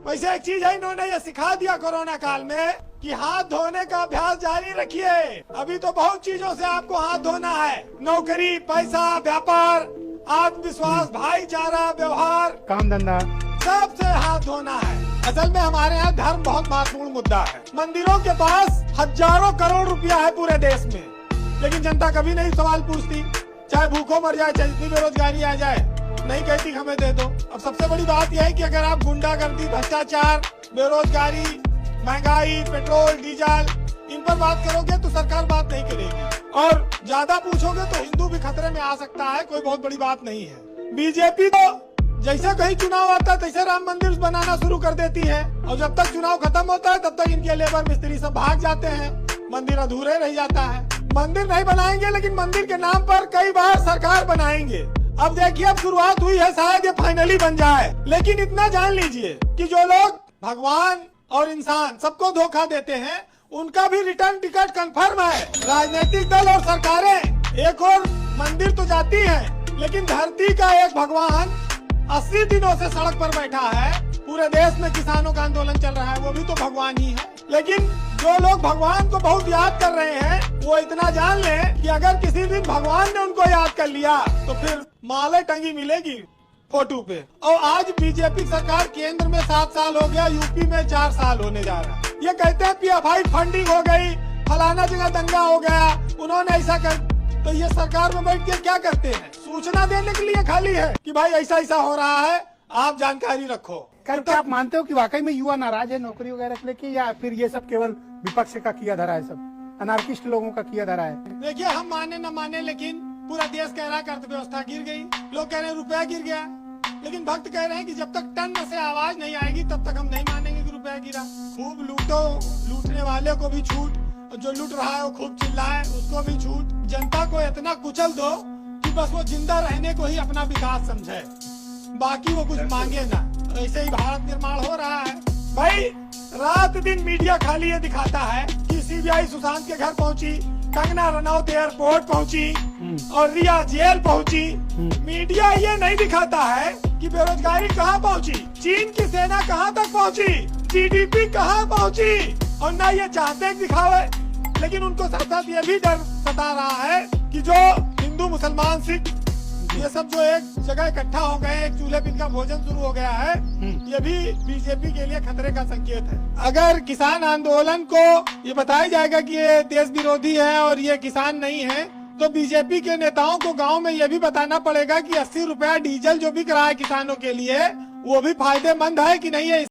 वैसे एक चीज है, इन्होंने ये सिखा दिया कोरोना काल में कि हाथ धोने का अभ्यास जारी रखिए। अभी तो बहुत चीजों से आपको हाथ धोना है, नौकरी, पैसा, व्यापार, आत्मविश्वास, भाईचारा, व्यवहार, काम धंधा, सबसे हाथ धोना है। असल में हमारे यहाँ धर्म बहुत महत्वपूर्ण मुद्दा है। मंदिरों के पास हजारों करोड़ रुपया है पूरे देश में, लेकिन जनता कभी नहीं सवाल पूछती। चाहे भूखों मर जाए, चाहे जितनी बेरोजगारी आ जाए, नहीं कहती हमें दे दो। अब सबसे बड़ी बात यह है कि अगर आप गुंडागर्दी, भ्रष्टाचार, बेरोजगारी, महंगाई, पेट्रोल, डीजल, इन पर बात करोगे तो सरकार बात नहीं करेगी, और ज्यादा पूछोगे तो हिंदू भी खतरे में आ सकता है। कोई बहुत बड़ी बात नहीं है। बीजेपी तो जैसे कहीं चुनाव आता है तैसे राम मंदिर बनाना शुरू कर देती है, और जब तक चुनाव खत्म होता है तब तक इनके लेबर मिस्त्री सब भाग जाते हैं, मंदिर अधूरे रह जाता है। मंदिर नहीं बनाएंगे, लेकिन मंदिर के नाम पर कई बार सरकार बनाएंगे। अब देखिए, अब शुरुआत हुई है, शायद ये फाइनली बन जाए। लेकिन इतना जान लीजिए कि जो लोग भगवान और इंसान सबको धोखा देते हैं, उनका भी रिटर्न टिकट कंफर्म है। राजनीतिक दल और सरकारें एक और मंदिर तो जाती हैं, लेकिन धरती का एक भगवान 80 दिनों से सड़क पर बैठा है। पूरे देश में किसानों का आंदोलन चल रहा है, वो भी तो भगवान ही है। लेकिन जो लोग भगवान को बहुत याद कर रहे हैं, वो इतना जान लें कि अगर किसी दिन भगवान ने उनको याद कर लिया तो फिर माले टंगी मिलेगी फोटो पे। और आज बीजेपी सरकार केंद्र में 7 साल हो गया, यूपी में 4 साल होने जा रहा है। ये कहते हैं PFI फंडिंग हो गई, फलाना जगह दंगा हो गया, उन्होंने ऐसा कर। तो ये सरकार में बैठ के क्या करते हैं? सूचना देने के लिए खाली है कि भाई ऐसा ऐसा हो रहा है, आप जानकारी रखो। क्या आप मानते हो कि वाकई में युवा नाराज है नौकरी वगैरह को लेके, या फिर ये सब केवल विपक्ष का किया धरा है, सब अनार्किस्ट लोगों का किया धरा है? देखिए, हम माने न माने, लेकिन पूरा देश कह रहा है कि अर्थव्यवस्था गिर गई, लोग कह रहे हैं रुपया गिर गया, लेकिन भक्त कह रहे हैं कि जब तक टन से आवाज नहीं आएगी तब तक हम नहीं मानेंगे कि रुपया गिरा। खूब लूटो, लूटने वाले को भी छूट, जो लूट रहा है वो खूब चिल्लाए, उसको भी छूट। जनता को इतना कुचल दो कि बस वो जिंदा रहने को ही अपना विकास समझे, बाकी वो कुछ मांगे ना। ऐसे ही भारत निर्माण हो रहा है। भाई, रात दिन मीडिया खाली ये दिखाता है कि CBI सुशांत के घर पहुंची, कंगना रनौत एयरपोर्ट पहुंची और रिया जेल पहुंची। मीडिया ये नहीं दिखाता है कि बेरोजगारी कहाँ पहुंची, चीन की सेना कहाँ तक पहुंची, GDP कहाँ पहुंची, और ना ये चाहते दिखावे। लेकिन उनको साथ साथ ये भी डर सता रहा है कि जो हिंदू, मुसलमान, सिख, ये सब जो एक जगह इकट्ठा हो गए, एक चूल्हे पे इनका भोजन शुरू हो गया है, ये भी बीजेपी के लिए खतरे का संकेत है। अगर किसान आंदोलन को ये बताया जाएगा कि ये देश विरोधी है और ये किसान नहीं है, तो बीजेपी के नेताओं को गांव में ये भी बताना पड़ेगा कि 80 रुपया डीजल जो बिक रहा है किसानों के लिए, वो भी फायदेमंद है कि नहीं है।